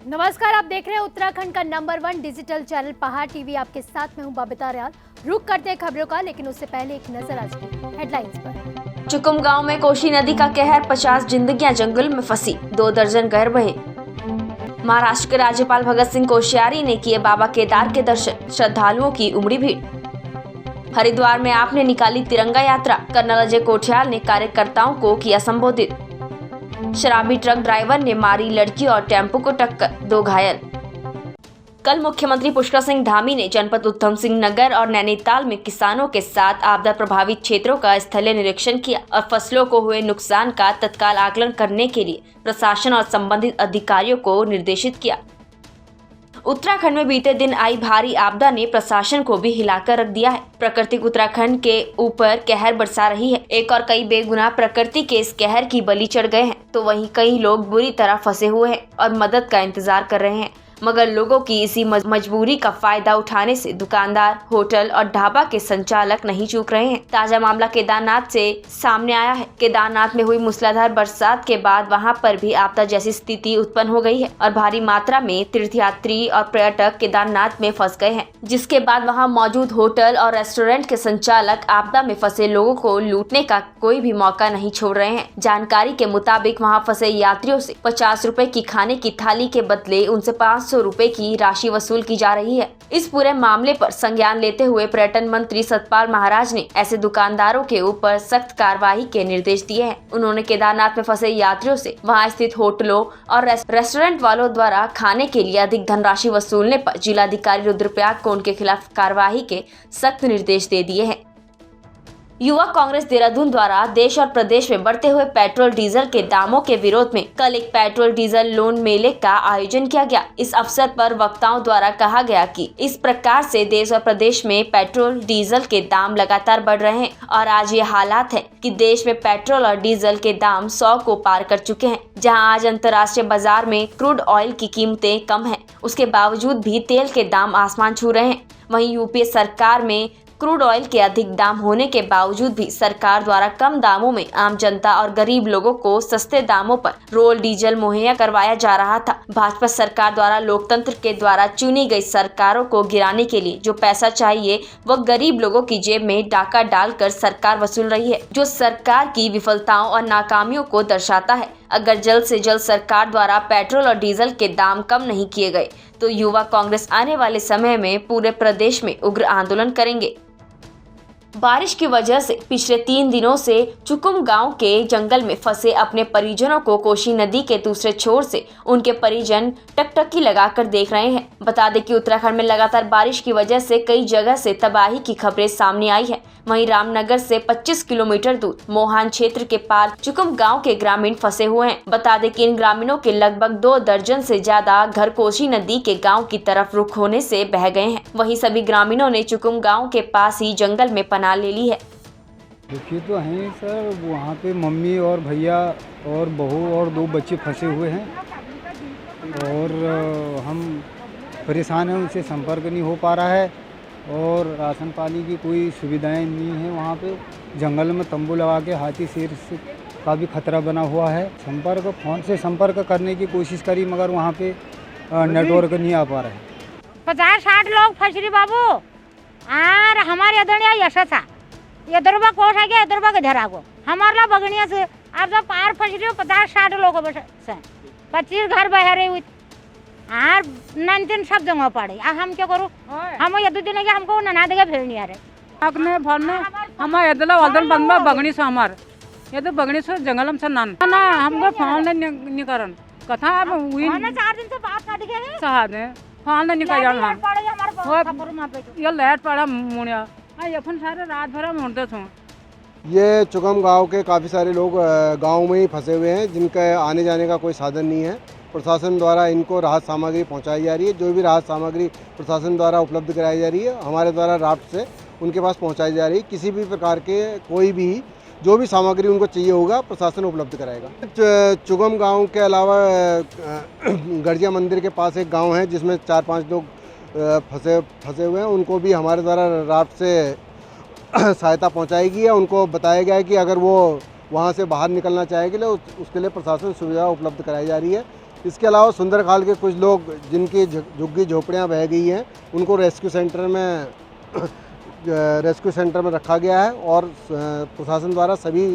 नमस्कार, आप देख रहे हैं उत्तराखंड का नंबर 1 डिजिटल चैनल पहाड़ टीवी। आपके साथ में हूं बबीता रियाल। रुक करते हैं खबरों का, लेकिन उससे पहले एक नजर आज की हेडलाइंस पर। चुकुम गांव में कोशी नदी का कहर, 50 जिंदगियां जंगल में फंसी, 2 दर्जन घर बहे। महाराष्ट्र के राज्यपाल भगत सिंह कोश्यारी ने किए बाबा केदार के दर्शन, श्रद्धालुओं की उमड़ी भीड़। हरिद्वार में आपने निकाली तिरंगा यात्रा, कर्नल अजय कोठियाल ने कार्यकर्ताओं को किया संबोधित। शराबी ट्रक ड्राइवर ने मारी लड़की और टेम्पो को टक्कर, 2 घायल। कल मुख्यमंत्री पुष्कर सिंह धामी ने जनपद उधम सिंह नगर और नैनीताल में किसानों के साथ आपदा प्रभावित क्षेत्रों का स्थलीय निरीक्षण किया और फसलों को हुए नुकसान का तत्काल आकलन करने के लिए प्रशासन और संबंधित अधिकारियों को निर्देशित किया। उत्तराखंड में बीते दिन आई भारी आपदा ने प्रशासन को भी हिलाकर रख दिया है। प्रकृति उत्तराखंड के ऊपर कहर बरसा रही है। एक और कई बेगुनाह प्रकृति के इस कहर की बलि चढ़ गए हैं, तो वहीं कई लोग बुरी तरह फंसे हुए हैं और मदद का इंतजार कर रहे हैं। मगर लोगों की इसी मजबूरी का फायदा उठाने से दुकानदार, होटल और ढाबा के संचालक नहीं चूक रहे हैं। ताजा मामला केदारनाथ से सामने आया है। केदारनाथ में हुई मूसलाधार बरसात के बाद वहां पर भी आपदा जैसी स्थिति उत्पन्न हो गई है और भारी मात्रा में तीर्थयात्री और पर्यटक केदारनाथ में फंस गए हैं, जिसके बाद वहां मौजूद होटल और रेस्टोरेंट के संचालक आपदा में फंसे लोगों को लूटने का कोई भी मौका नहीं छोड़ रहे हैं। जानकारी के मुताबिक वहां फंसे यात्रियों से 50 रुपए की खाने की थाली के बदले उनसे 500 रुपए की राशि वसूल की जा रही है। इस पूरे मामले पर संज्ञान लेते हुए पर्यटन मंत्री सतपाल महाराज ने ऐसे दुकानदारों के ऊपर सख्त कार्रवाई के निर्देश दिए हैं। उन्होंने केदारनाथ में फंसे यात्रियों से वहां स्थित होटलों और रेस्टोरेंट वालों द्वारा खाने के लिए अधिक धनराशि वसूलने पर जिलाधिकारी रुद्रप्रयाग को उनके खिलाफ कार्रवाई के सख्त निर्देश दे दिए हैं। युवा कांग्रेस देहरादून द्वारा देश और प्रदेश में बढ़ते हुए पेट्रोल डीजल के दामों के विरोध में कल एक पेट्रोल डीजल लोन मेले का आयोजन किया गया। इस अवसर पर वक्ताओं द्वारा कहा गया कि इस प्रकार से देश और प्रदेश में पेट्रोल डीजल के दाम लगातार बढ़ रहे हैं और आज ये हालात है कि देश में पेट्रोल और डीजल के दाम 100 को पार कर चुके हैं। जहां आज अंतर्राष्ट्रीय बाजार में क्रूड ऑयल की कीमतें कम है, उसके बावजूद भी तेल के दाम आसमान छू रहे हैं। वहीं यूपीए सरकार में क्रूड ऑयल के अधिक दाम होने के बावजूद भी सरकार द्वारा कम दामों में आम जनता और गरीब लोगों को सस्ते दामों पर रोल डीजल मुहैया करवाया जा रहा था। भाजपा सरकार द्वारा लोकतंत्र के द्वारा चुनी गई सरकारों को गिराने के लिए जो पैसा चाहिए वह गरीब लोगों की जेब में डाका डालकर सरकार वसूल रही है, जो सरकार की विफलताओं और नाकामियों को दर्शाता है। अगर जल्द से जल्द सरकार द्वारा पेट्रोल और डीजल के दाम कम नहीं किए गए तो युवा कांग्रेस आने वाले समय में पूरे प्रदेश में उग्र आंदोलन करेंगे। बारिश की वजह से पिछले 3 दिनों से चुकुम गांव के जंगल में फंसे अपने परिजनों को कोशी नदी के दूसरे छोर से उनके परिजन टकटकी लगाकर देख रहे हैं। बता दें कि उत्तराखंड में लगातार बारिश की वजह से कई जगह से तबाही की खबरें सामने आई है। वहीं रामनगर से 25 किलोमीटर दूर मोहान क्षेत्र के पार चुकुम गांव के ग्रामीण फंसे हुए हैं। बता दें कि इन ग्रामीणों के लगभग 2 दर्जन से ज्यादा घर कोशी नदी के गांव की तरफ रुख होने से बह गए हैं। वहीं सभी ग्रामीणों ने चुकुम गांव के पास ही जंगल में पनाह ले ली है। देखिए तो हैं सर, वहाँ पे मम्मी और भैया और बहू और 2 बच्चे फंसे हुए हैं और हम परेशान हैं, उनसे संपर्क नहीं हो पा रहा है और राशन पानी की कोई सुविधाएं नहीं है। वहाँ पे जंगल में तंबू लगा के हाथी शेर से का भी खतरा बना हुआ है। फ़ोन से संपर्क करने की कोशिश करी मगर वहाँ पे नेटवर्क नहीं आ पा रहा है। 50-60 लोग फंसरी बाबू और हमारे अदनिया यशा था ये दरबा कोठ है, दरबा के धरा को हमारा बगनिया से अब जब पार फंसरी 50-60 लोग 25 घर बहरे हुई और 9 सब जगह पड़े। अब हम क्या करूँ, हम ये 2 दिन के हमको नना देगा फिर नहीं आ रहे अगने फलने हमारे एदला वादन बनवा बगनी से हमार ये तो बगनी से जंगलम से नान ना हमको फोन नहीं करन कथा अब हुई ना 4 दिन से बात कर दिए हैं सहा दे फोन नहीं कर जान ये लेट पड़ा मुनिया ये अपन सारे रात भर मोड़ते थे। ये चुकम गांव के काफ़ी सारे लोग गांव में ही फंसे हुए हैं, जिनका आने जाने का कोई साधन नहीं है। प्रशासन द्वारा इनको राहत सामग्री पहुंचाई जा रही है। जो भी राहत सामग्री प्रशासन द्वारा उपलब्ध कराई जा रही है हमारे द्वारा राफ्ट से उनके पास पहुंचाई जा रही है। किसी भी प्रकार के कोई भी जो भी सामग्री उनको चाहिए होगा प्रशासन उपलब्ध कराएगा। चुगम गांव के अलावा गड़जिया मंदिर के पास एक गांव है जिसमें 4-5 लोग फंसे हुए हैं। उनको भी हमारे द्वारा राफ्ट से सहायता पहुंचाई गई है। उनको बताया गया है कि अगर वो वहाँ से बाहर निकलना चाहेंगे उसके लिए प्रशासन सुविधा उपलब्ध कराई जा रही है। इसके अलावा सुंदरखाल के कुछ लोग जिनकी झुग्गी झोपड़ियाँ बह गई हैं उनको रेस्क्यू सेंटर में रखा गया है और प्रशासन द्वारा सभी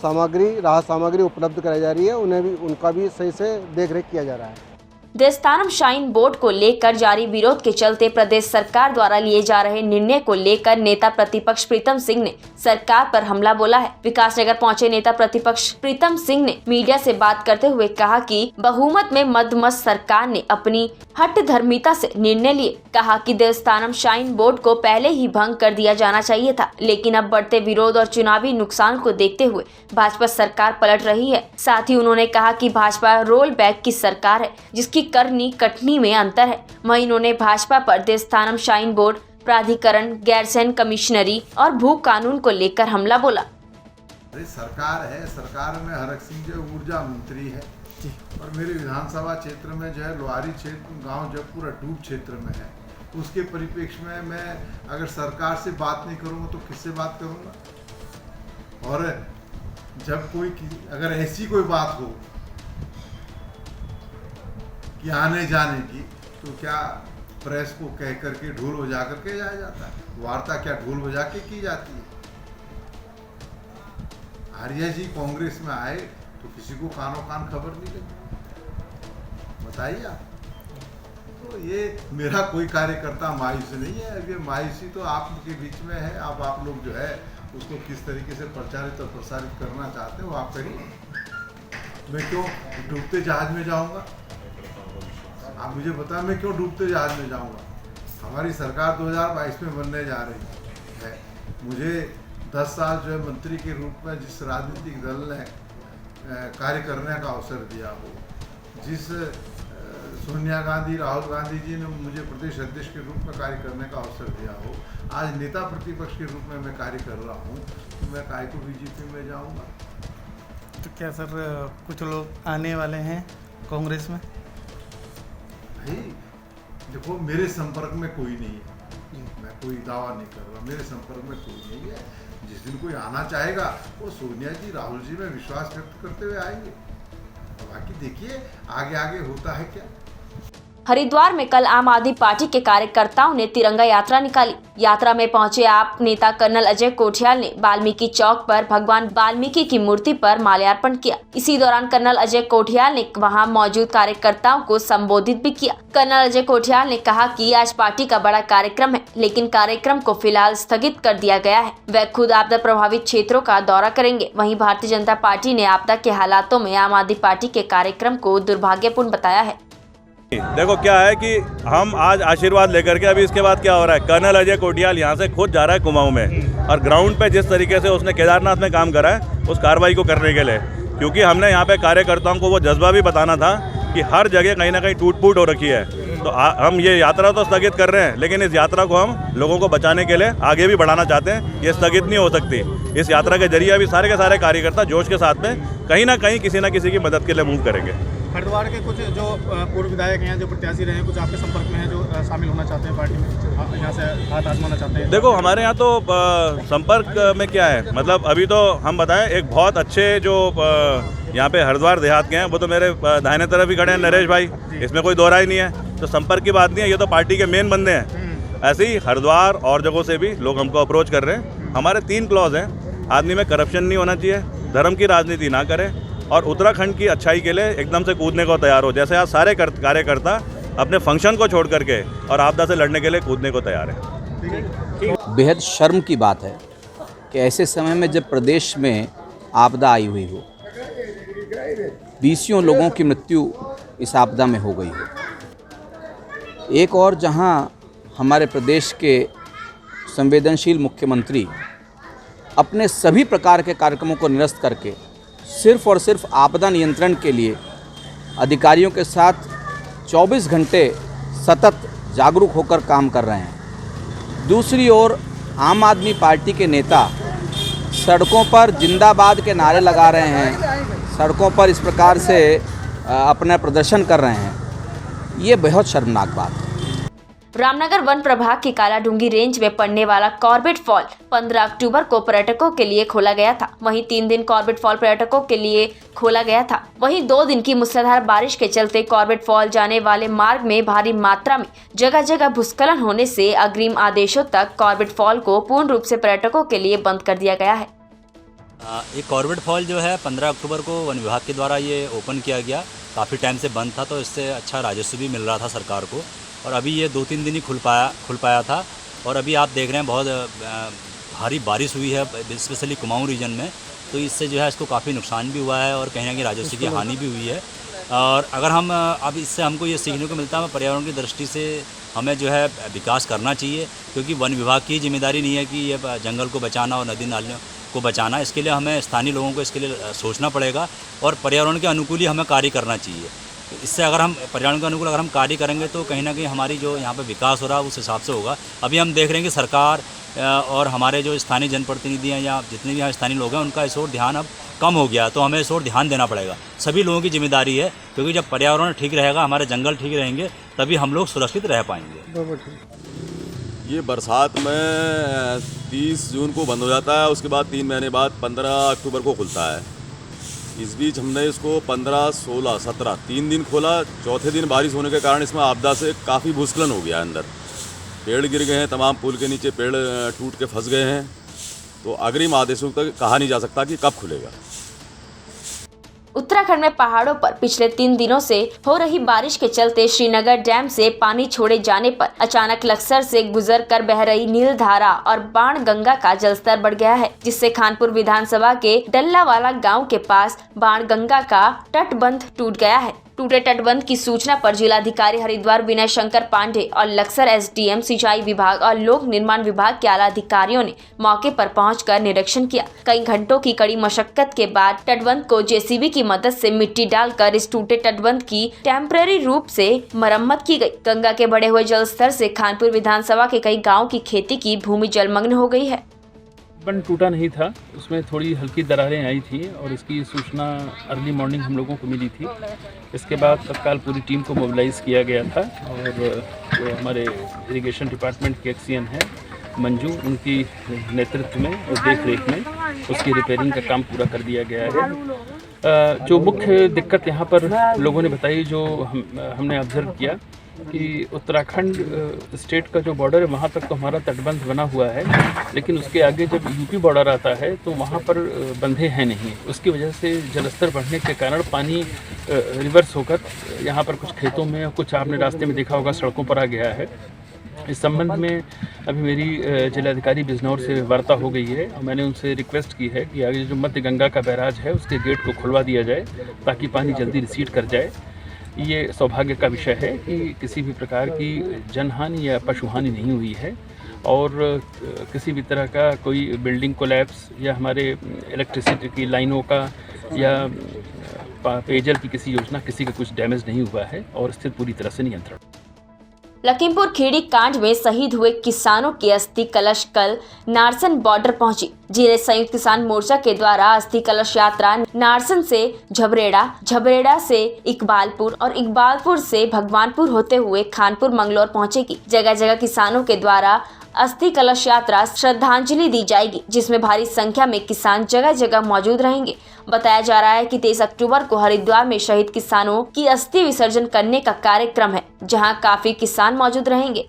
सामग्री राहत सामग्री उपलब्ध कराई जा रही है। उनका भी सही से देख रेख किया जा रहा है। देवस्थानम श्राइन बोर्ड को लेकर जारी विरोध के चलते प्रदेश सरकार द्वारा लिए जा रहे निर्णय को लेकर नेता प्रतिपक्ष प्रीतम सिंह ने सरकार पर हमला बोला है। विकासनगर पहुंचे नेता प्रतिपक्ष प्रीतम सिंह ने मीडिया से बात करते हुए कहा कि बहुमत में मध्यमस्त सरकार ने अपनी हठधर्मिता से निर्णय लिए। कहा कि देवस्थानम श्राइन बोर्ड को पहले ही भंग कर दिया जाना चाहिए था, लेकिन अब बढ़ते विरोध और चुनावी नुकसान को देखते हुए भाजपा सरकार पलट रही है। साथ ही उन्होंने कहा कि भाजपा रोल बैक की सरकार है जिसकी करनी कटनी में अंतर है। वहीं उन्होंने भाजपा पर देवस्थानम श्राइन बोर्ड प्राधिकरण, गैरसैंण कमिश्नरी और भू कानून को लेकर हमला बोला। सरकार है, सरकार में हरक सिंह जो ऊर्जा मंत्री है और मेरे विधानसभा क्षेत्र में जो है लोहारी क्षेत्र गांव जब पूरा डूब क्षेत्र में है, उसके परिप्रेक्ष्य में मैं अगर सरकार से बात नहीं करूंगा तो किससे बात करूंगा। और जब कोई अगर ऐसी कोई बात हो कि आने जाने की, तो क्या प्रेस को कह करके ढोल बजा करके जाया जाता है? वार्ता क्या ढोल बजा के की जाती है? आर्या जी कांग्रेस में आए तो किसी को कानों कान खबर नहीं लगी, बताइए आप। तो ये मेरा कोई कार्यकर्ता मायूसी नहीं है, ये मायूसी तो आपके बीच में है। आप लोग जो है उसको किस तरीके से प्रचारित और प्रसारित करना चाहते हो आप करिए। मैं क्यों डूबते जहाज में जाऊंगा? आप मुझे बताएं, मैं क्यों डूबते जहाज में जाऊंगा? हमारी सरकार 2022 में बनने जा रही है। मुझे 10 साल जो है मंत्री के रूप में जिस राजनीतिक दल ने कार्य करने का अवसर दिया हो, जिस सोनिया गांधी, राहुल गांधी जी ने मुझे प्रदेश अध्यक्ष के रूप में कार्य करने का अवसर दिया हो, आज नेता प्रतिपक्ष के रूप में मैं कार्य कर रहा हूँ, तो मैं काय को बीजेपी में जाऊँगा? तो क्या सर कुछ लोग आने वाले हैं कांग्रेस में? भाई देखो, मेरे संपर्क में कोई नहीं है, मैं कोई दावा नहीं कर रहा, मेरे संपर्क में कोई नहीं है। जिस दिन कोई आना चाहेगा वो सोनिया जी, राहुल जी में विश्वास व्यक्त करते हुए आएंगे। बाकी देखिए आगे आगे होता है क्या। हरिद्वार में कल आम आदमी पार्टी के कार्यकर्ताओं ने तिरंगा यात्रा निकाली। यात्रा में पहुंचे आप नेता कर्नल अजय कोठियाल ने वाल्मीकि चौक पर भगवान वाल्मीकि की मूर्ति पर माल्यार्पण किया। इसी दौरान कर्नल अजय कोठियाल ने वहां मौजूद कार्यकर्ताओं को संबोधित भी किया। कर्नल अजय कोठियाल ने कहा कि आज पार्टी का बड़ा कार्यक्रम है, लेकिन कार्यक्रम को फिलहाल स्थगित कर दिया गया है। वह खुद आपदा प्रभावित क्षेत्रों का दौरा करेंगे। वहीं भारतीय जनता पार्टी ने आपदा के हालातों में आम आदमी पार्टी के कार्यक्रम को दुर्भाग्यपूर्ण बताया है। देखो क्या है कि हम आज आशीर्वाद लेकर के, अभी इसके बाद क्या हो रहा है, कर्नल अजय कोठियाल यहाँ से खुद जा रहा है कुमाऊं में, और ग्राउंड पे जिस तरीके से उसने केदारनाथ में काम करा है उस कार्रवाई को करने के लिए, क्योंकि हमने यहाँ पे कार्यकर्ताओं को वो जज्बा भी बताना था कि हर जगह कहीं ना कहीं टूट फूट हो रखी है। तो हम ये यात्रा तो स्थगित कर रहे हैं, लेकिन इस यात्रा को हम लोगों को बचाने के लिए आगे भी बढ़ाना चाहते हैं। ये स्थगित नहीं हो सकती। इस यात्रा के जरिए अभी सारे के सारे कार्यकर्ता जोश के साथ में कहीं ना कहीं किसी न किसी की मदद के लिए मूव करेंगे। हरिद्वार के कुछ जो पूर्व विधायक हैं, जो प्रत्याशी रहे हैं, कुछ आपके संपर्क में हैं जो शामिल होना चाहते हैं पार्टी में, यहाँ से हाथ आजमाना चाहते हैं? देखो हमारे यहाँ तो संपर्क में क्या है, मतलब अभी तो हम बताएं, एक बहुत अच्छे जो यहाँ पे हरिद्वार देहात के हैं वो तो मेरे दाहिने तरफ ही खड़े हैं, नरेश भाई, इसमें कोई दोहरा ही नहीं है। तो संपर्क की बात नहीं है, ये तो पार्टी के मेन बंदे हैं। ऐसे ही हरिद्वार और जगहों से भी लोग हमको अप्रोच कर रहे हैं। हमारे 3 क्लॉज हैं। आदमी में करप्शन नहीं होना चाहिए, धर्म की राजनीति ना करे, और उत्तराखंड की अच्छाई के लिए एकदम से कूदने को तैयार हो। जैसे आज सारे कार्यकर्ता अपने फंक्शन को छोड़ करके और आपदा से लड़ने के लिए कूदने को तैयार है। बेहद शर्म की बात है कि ऐसे समय में जब प्रदेश में आपदा आई हुई हो, 20 लोगों की मृत्यु इस आपदा में हो गई हो। एक और जहां हमारे प्रदेश के संवेदनशील मुख्यमंत्री अपने सभी प्रकार के कार्यक्रमों को निरस्त करके सिर्फ और सिर्फ आपदा नियंत्रण के लिए अधिकारियों के साथ 24 घंटे सतत जागरूक होकर काम कर रहे हैं, दूसरी ओर आम आदमी पार्टी के नेता सड़कों पर जिंदाबाद के नारे लगा रहे हैं, सड़कों पर इस प्रकार से अपना प्रदर्शन कर रहे हैं। ये बहुत शर्मनाक बात है। रामनगर वन प्रभाग की कालाडूंगी रेंज में पड़ने वाला कॉर्बेट फॉल 15 अक्टूबर को पर्यटकों के लिए खोला गया था। वहीं 3 दिन कॉर्बेट फॉल पर्यटकों के लिए खोला गया था। वहीं 2 दिन की मूसलाधार बारिश के चलते कॉर्बेट फॉल जाने वाले मार्ग में भारी मात्रा में जगह जगह भूस्खलन होने से अग्रिम आदेशों तक कॉर्बेट फॉल को पूर्ण रूप से पर्यटकों के लिए बंद कर दिया गया है। ये कॉर्बेट फॉल जो है 15 अक्टूबर को वन विभाग के द्वारा ये ओपन किया गया। काफ़ी टाइम से बंद था, तो इससे अच्छा राजस्व भी मिल रहा था सरकार को, और अभी ये 2-3 दिन ही खुल पाया था। और अभी आप देख रहे हैं बहुत भारी बारिश हुई है, स्पेशली कुमाऊं रीजन में, तो इससे जो है इसको काफ़ी नुकसान भी हुआ है और कहीं ना कहीं राजस्व की हानि भी हुई है। और अगर हम अब इससे हमको ये सीखने को मिलता है, पर्यावरण की दृष्टि से हमें जो है विकास करना चाहिए, क्योंकि वन विभाग की जिम्मेदारी नहीं है कि ये जंगल को बचाना और नदी नालियों को बचाना। इसके लिए हमें स्थानीय लोगों को इसके लिए सोचना पड़ेगा और पर्यावरण के अनुकूल ही हमें कार्य करना चाहिए। इससे अगर हम पर्यावरण के अनुकूल अगर हम कार्य करेंगे तो कहीं ना कहीं हमारी जो यहाँ पे विकास हो रहा है उस हिसाब से होगा। अभी हम देख रहे हैं कि सरकार और हमारे जो स्थानीय जनप्रतिनिधि हैं या जितने भी यहाँ स्थानीय लोग हैं उनका इस ओर ध्यान अब कम हो गया, तो हमें इस ओर ध्यान देना पड़ेगा। सभी लोगों की जिम्मेदारी है, क्योंकि जब पर्यावरण ठीक रहेगा, हमारे जंगल ठीक रहेंगे, तभी हम लोग सुरक्षित रह पाएंगे। ये बरसात में 30 जून को बंद हो जाता है, उसके बाद 3 महीने बाद 15 अक्टूबर को खुलता है। इस बीच हमने इसको 15, 16, 17 3 दिन खोला। चौथे दिन बारिश होने के कारण इसमें आपदा से काफ़ी भूस्खलन हो गया। अंदर पेड़ गिर गए हैं, तमाम पुल के नीचे पेड़ टूट के फंस गए हैं, तो अग्रिम आदेशों तक कहा नहीं जा सकता कि कब खुलेगा। उत्तराखंड में पहाड़ों पर पिछले 3 दिनों से हो रही बारिश के चलते श्रीनगर डैम से पानी छोड़े जाने पर अचानक लक्सर से गुजर कर बह रही नीलधारा और बाण गंगा का जलस्तर बढ़ गया है, जिससे खानपुर विधानसभा के डल्लावाला गांव के पास बाण गंगा का तटबंध टूट गया है। टूटे तटबंध की सूचना पर जिलाधिकारी हरिद्वार विनय शंकर पांडे और लक्सर एसडीएम सिंचाई विभाग और लोक निर्माण विभाग के आला अधिकारियों ने मौके पर पहुंचकर निरीक्षण किया। कई घंटों की कड़ी मशक्कत के बाद तटबंध को जेसीबी की मदद से मिट्टी डालकर इस टूटे तटबंध की टेम्परेरी रूप से मरम्मत की गई। गंगा के बढ़े हुए जलस्तर से खानपुर विधानसभा के कई गाँव की खेती की भूमि जलमग्न हो गई है। बंद टूटा नहीं था, उसमें थोड़ी हल्की दरारें आई थी और इसकी सूचना अर्ली मॉर्निंग हम लोगों को मिली थी। इसके बाद तत्काल पूरी टीम को मोबिलाइज़ किया गया था और जो हमारे इरिगेशन डिपार्टमेंट के एक्सीएन है मंजू, उनकी नेतृत्व में और देख रेख में उसकी रिपेयरिंग का काम पूरा कर दिया गया है। जो मुख्य दिक्कत यहाँ पर लोगों ने बताई, जो हमने ऑब्जर्व किया कि उत्तराखंड स्टेट का जो बॉर्डर है वहाँ तक तो हमारा तटबंध बना हुआ है, लेकिन उसके आगे जब यूपी बॉर्डर आता है तो वहाँ पर बंधे हैं नहीं। उसकी वजह से जलस्तर बढ़ने के कारण पानी रिवर्स होकर यहाँ पर कुछ खेतों में, कुछ आपने रास्ते में देखा होगा सड़कों पर आ गया है। इस संबंध में अभी मेरी जिलाधिकारी बिजनौर से वार्ता हो गई है और मैंने उनसे रिक्वेस्ट की है कि आगे जो मध्य गंगा का बैराज है उसके गेट को खुलवा दिया जाए ताकि पानी जल्दी रिसीड कर जाए। ये सौभाग्य का विषय है कि किसी भी प्रकार की जनहानि या पशुहानि नहीं हुई है और किसी भी तरह का कोई बिल्डिंग कोलैप्स या हमारे इलेक्ट्रिसिटी की लाइनों का या पेयजल की किसी योजना, किसी का कुछ डैमेज नहीं हुआ है और स्थिति पूरी तरह से नियंत्रण। लखीमपुर खीरी कांड में शहीद हुए किसानों की अस्थि कलश कल नारसन बॉर्डर पहुंची, जिन्हें संयुक्त किसान मोर्चा के द्वारा अस्थि कलश यात्रा नारसन से झबरेड़ा, झबरेड़ा से इकबालपुर और इकबालपुर से भगवानपुर होते हुए खानपुर मंगलौर पहुंचेगी। जगह जगह किसानों के द्वारा अस्थि कलश यात्रा श्रद्धांजलि दी जाएगी, जिसमें भारी संख्या में किसान जगह जगह मौजूद रहेंगे। बताया जा रहा है कि 23 अक्टूबर को हरिद्वार में शहीद किसानों की अस्थि विसर्जन करने का कार्यक्रम है, जहां काफी किसान मौजूद रहेंगे।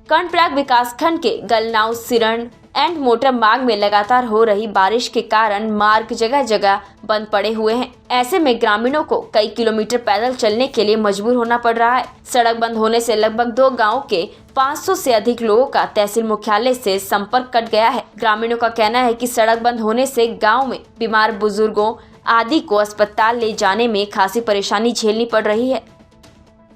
कर्णप्रयाग विकासखंड के गलनाऊ, सिरण एंड मोटर मार्ग में लगातार हो रही बारिश के कारण मार्ग जगह जगह बंद पड़े हुए हैं। ऐसे में ग्रामीणों को कई किलोमीटर पैदल चलने के लिए मजबूर होना पड़ रहा है। सड़क बंद होने से लगभग 2 गांवों के 500 से अधिक लोगों का तहसील मुख्यालय से संपर्क कट गया है। ग्रामीणों का कहना है कि सड़क बंद होने से गाँव में बीमार बुजुर्गों आदि को अस्पताल ले जाने में खासी परेशानी झेलनी पड़ रही है।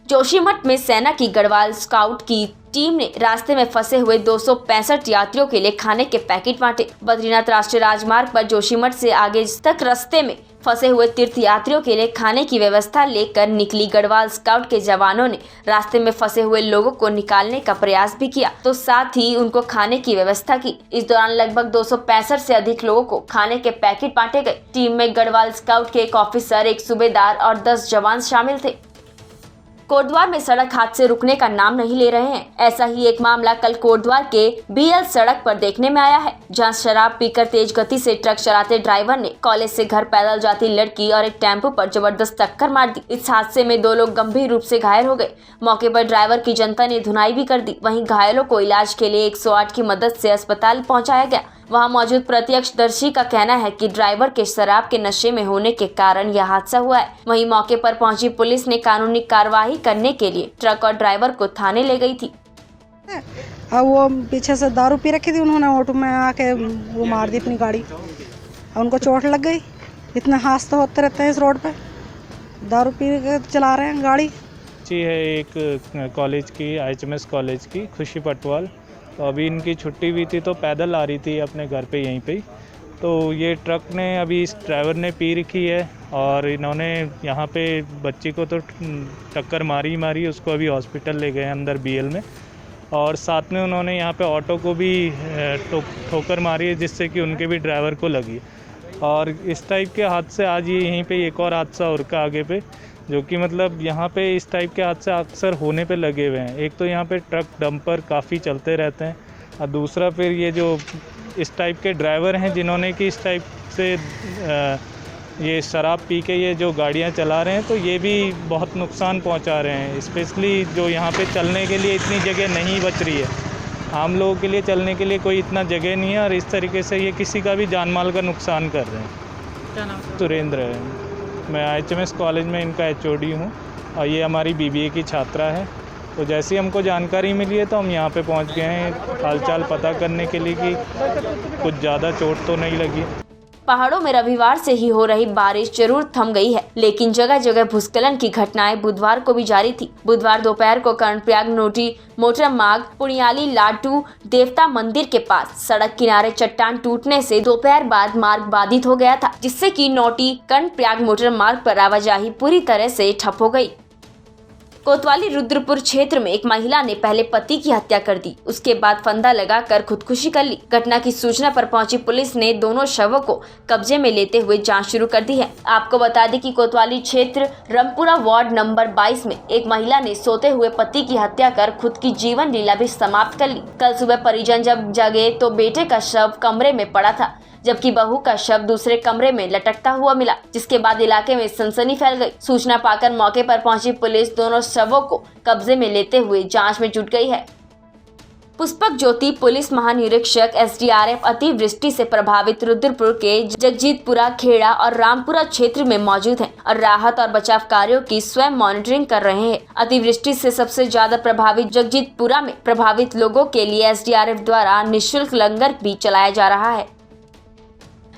जोशीमठ में सेना की गढ़वाल स्काउट की टीम ने रास्ते में फंसे हुए 265 यात्रियों के लिए खाने के पैकेट बांटे। बद्रीनाथ राष्ट्रीय राजमार्ग पर जोशीमठ से आगे तक रास्ते में फंसे हुए तीर्थ यात्रियों के लिए खाने की व्यवस्था लेकर निकली गढ़वाल स्काउट के जवानों ने रास्ते में फंसे हुए लोगों को निकालने का प्रयास भी किया, तो साथ ही उनको खाने की व्यवस्था की। इस दौरान लगभग 265 से अधिक लोगों को खाने के पैकेट बांटे गए। टीम में गढ़वाल स्काउट के एक ऑफिसर, एक सूबेदार और 10 जवान शामिल थे। कोटद्वार में सड़क हादसे रुकने का नाम नहीं ले रहे हैं। ऐसा ही एक मामला कल कोटद्वार के BL सड़क पर देखने में आया है, जहां शराब पीकर तेज गति से ट्रक चलाते ड्राइवर ने कॉलेज से घर पैदल जाती लड़की और एक टेम्पो पर जबरदस्त टक्कर मार दी। इस हादसे में 2 लोग गंभीर रूप से घायल हो गए। मौके पर ड्राइवर की जनता ने धुनाई भी कर दी। वहीं घायलों को इलाज के लिए 108 की मदद से अस्पताल पहुँचाया गया। वहां मौजूद प्रत्यक्षदर्शी का कहना है कि ड्राइवर के शराब के नशे में होने के कारण यह हादसा हुआ है। वहीं मौके पर पहुंची पुलिस ने कानूनी कार्रवाई करने के लिए ट्रक और ड्राइवर को थाने ले गई थी। अब वो पीछे से दारू पी रखी थी, उन्होंने ऑटो में आके वो मार दी अपनी गाड़ी और उनको चोट लग गई। इतने हादसे होते रहते हैं इस रोड पे, दारू पी के चला रहे हैं गाड़ी। जी है एक कॉलेज की HMS कॉलेज की खुशी पटवाल, तो अभी इनकी छुट्टी भी थी तो पैदल आ रही थी अपने घर पे यहीं पे। तो ये ट्रक ने अभी इस ड्राइवर ने पी रखी है और इन्होंने यहाँ पे बच्ची को तो टक्कर मारी, उसको अभी हॉस्पिटल ले गए अंदर BL में। और साथ में उन्होंने यहाँ पे ऑटो को भी ठोकर मारी है, जिससे कि उनके भी ड्राइवर को लगी। और इस टाइप के हादसे आज ये यहीं पे एक और हादसा और का आगे पे, जो कि मतलब यहाँ पे इस टाइप के हादसे अक्सर होने पे लगे हुए हैं। एक तो यहाँ पे ट्रक डंपर काफ़ी चलते रहते हैं और दूसरा फिर ये जो इस टाइप के ड्राइवर हैं जिन्होंने कि इस टाइप से ये शराब पी के ये जो गाड़ियाँ चला रहे हैं, तो ये भी बहुत नुकसान पहुँचा रहे हैं। स्पेशली जो यहाँ पे चलने के लिए इतनी जगह नहीं बच रही है, आम लोगों के लिए चलने के लिए कोई इतना जगह नहीं है और इस तरीके से ये किसी का भी जान माल का नुकसान कर रहे हैं। क्या नाम? सुरेंद्र है, मैं HMS कॉलेज में इनका HOD हूँ और ये हमारी BBA की छात्रा है। तो जैसी हमको जानकारी मिली है तो हम यहाँ पे पहुँच गए हैं हालचाल पता करने के लिए कि कुछ ज़्यादा चोट तो नहीं लगी। पहाड़ों में रविवार से ही हो रही बारिश जरूर थम गई है, लेकिन जगह जगह भूस्खलन की घटनाएं बुधवार को भी जारी थी। बुधवार दोपहर को कर्णप्रयाग नोटी मोटर मार्ग पुणियाली लाटू देवता मंदिर के पास सड़क किनारे चट्टान टूटने से दोपहर बाद मार्ग बाधित हो गया था, जिससे कि नोटी कर्णप्रयाग मोटर मार्ग पर आवाजाही पूरी तरह से ठप हो गई। कोतवाली रुद्रपुर क्षेत्र में एक महिला ने पहले पति की हत्या कर दी, उसके बाद फंदा लगाकर खुदकुशी कर ली। घटना की सूचना पर पहुंची पुलिस ने दोनों शवों को कब्जे में लेते हुए जांच शुरू कर दी है। आपको बता दें कि कोतवाली क्षेत्र रामपुरा वार्ड नंबर 22 में एक महिला ने सोते हुए पति की हत्या कर खुद की जीवन लीला भी समाप्त कर ली। कल सुबह परिजन जब जगे तो बेटे का शव कमरे में पड़ा था, जबकि बहू का शव दूसरे कमरे में लटकता हुआ मिला, जिसके बाद इलाके में सनसनी फैल गई। सूचना पाकर मौके पर पहुंची पुलिस दोनों शवों को कब्जे में लेते हुए जांच में जुट गई है। पुष्पक ज्योति पुलिस महानिरीक्षक SDRF अतिवृष्टि से प्रभावित रुद्रपुर के जगजीतपुरा, खेड़ा और रामपुरा क्षेत्र में मौजूद हैं और राहत और बचाव कार्यों की स्वयं मॉनिटरिंग कर रहे हैं। अतिवृष्टि से सबसे ज्यादा प्रभावित जगजीतपुरा में प्रभावित लोगों के लिए SDRF द्वारा निःशुल्क लंगर भी चलाया जा रहा है।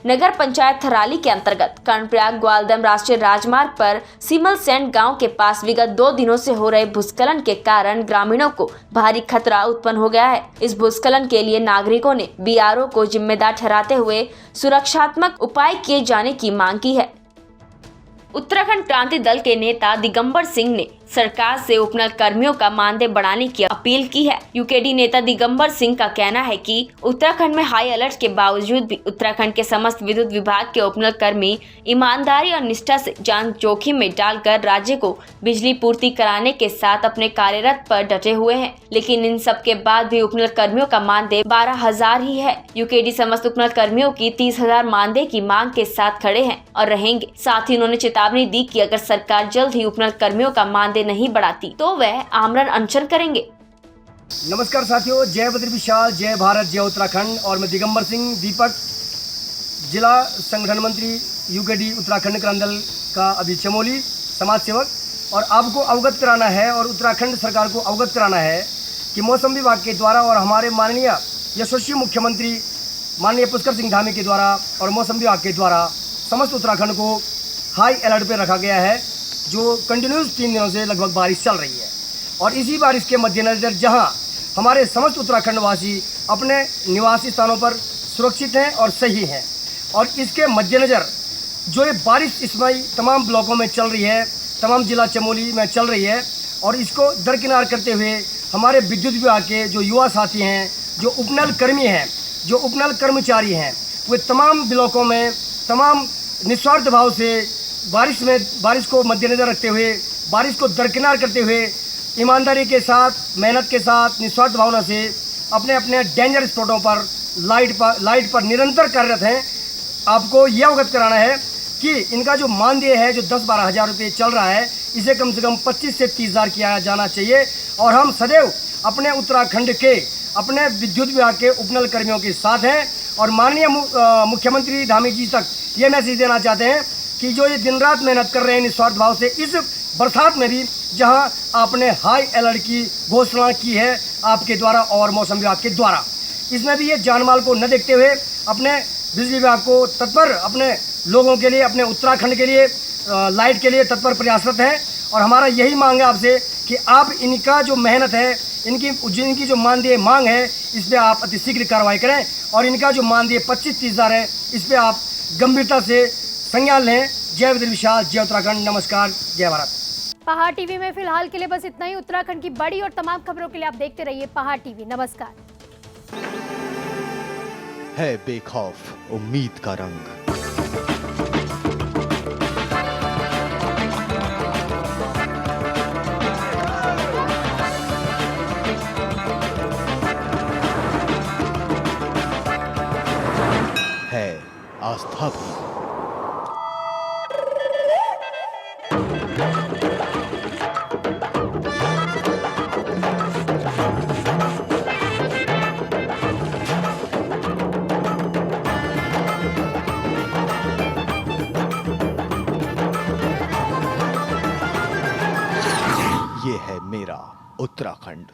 नगर पंचायत थराली के अंतर्गत कर्णप्रयाग ग्वालदम राष्ट्रीय राजमार्ग पर सिमलसेंड गांव के पास विगत 2 दिनों से हो रहे भूस्खलन के कारण ग्रामीणों को भारी खतरा उत्पन्न हो गया है। इस भूस्खलन के लिए नागरिकों ने BRO को जिम्मेदार ठहराते हुए सुरक्षात्मक उपाय किए जाने की मांग की है। उत्तराखंड क्रांति दल के नेता दिगंबर सिंह ने सरकार से उपनल कर्मियों का मानदेय बढ़ाने की अपील की है। UKD नेता दिगंबर सिंह का कहना है कि उत्तराखंड में हाई अलर्ट के बावजूद भी उत्तराखंड के समस्त विद्युत विभाग के उपनल कर्मी ईमानदारी और निष्ठा से जान जोखिम में डालकर राज्य को बिजली पूर्ति कराने के साथ अपने कार्यरत पर डटे हुए हैं, लेकिन इन सब के बाद भी उपनल कर्मियों का मानदेय 12,000 ही है। UKD समस्त उपनल कर्मियों की 30,000 मानदेय की मांग के साथ खड़े हैं और रहेंगे। साथ ही उन्होंने चेतावनी दी कि अगर सरकार जल्द ही उपनल कर्मियों का मानदेय नहीं बढ़ाती तो वह आमरण अनशन करेंगे। नमस्कार साथियों, जय बद्री विशाल, जय भारत, जय उत्तराखंड। और मैं दिगंबर सिंह दीपक, जिला संगठन मंत्री UKD उत्तराखंड क्रांति दल का अभी चमोली समाज सेवक। और आपको अवगत कराना है और उत्तराखंड सरकार को अवगत कराना है कि मौसम विभाग के द्वारा और हमारे माननीय यशस्वी मुख्यमंत्री माननीय पुष्कर सिंह धामी के द्वारा और मौसम विभाग के द्वारा समस्त उत्तराखंड को हाई अलर्ट पर रखा गया है, जो कंटिन्यूस 3 दिनों से लगभग बारिश चल रही है। और इसी बारिश के मद्देनज़र जहां हमारे समस्त उत्तराखंड वासी अपने निवासी स्थानों पर सुरक्षित हैं और सही हैं, और इसके मद्देनज़र जो ये बारिश इस समय तमाम ब्लॉकों में चल रही है, तमाम जिला चमोली में चल रही है, और इसको दरकिनार करते हुए हमारे विद्युत विभाग के जो युवा साथी हैं, जो उपनल कर्मी हैं, जो उपनल कर्मचारी हैं, वे तमाम ब्लॉकों में तमाम निस्वार्थ भाव से बारिश को मद्देनज़र रखते हुए बारिश को दरकिनार करते हुए ईमानदारी के साथ, मेहनत के साथ, निस्वार्थ भावना से अपने अपने डेंजर स्पॉटों पर लाइट पर निरंतर कार्यरत हैं। आपको यह अवगत कराना है कि इनका जो मानदेय है, जो 10-12 हज़ार रुपये चल रहा है, इसे कम से कम 25 से 30 हज़ार किया जाना चाहिए। और हम सदैव अपने उत्तराखंड के अपने विद्युत विभाग के उपनल कर्मियों के साथ हैं और माननीय मुख्यमंत्री धामी जी तक ये मैसेज देना चाहते हैं कि जो ये दिन रात मेहनत कर रहे हैं निस्वार्थ भाव से, इस बरसात में भी जहां आपने हाई अलर्ट की घोषणा की है आपके द्वारा और मौसम विभाग के द्वारा, इसमें भी ये जानमाल को न देखते हुए अपने बिजली विभाग को तत्पर, अपने लोगों के लिए, अपने उत्तराखंड के लिए, लाइट के लिए तत्पर प्रयासरत हैं। और हमारा यही मांग है आपसे कि आप इनका जो मेहनत है, इनकी जो मानदेय मांग है, इस पर आप अतिशीघ्र कार्रवाई करें और इनका जो मानदेय 25-30 हज़ार है, इस पर आप गंभीरता से संज्ञान लें। जय बद्री विशाल, जय उत्तराखंड, नमस्कार, जय भारत। पहाड़ टीवी में फिलहाल के लिए बस इतना ही। उत्तराखंड की बड़ी और तमाम खबरों के लिए आप देखते रहिए पहाड़ टीवी। नमस्कार। है बेखौफ उम्मीद का रंग। है आस्था भी। ये है मेरा उत्तराखंड।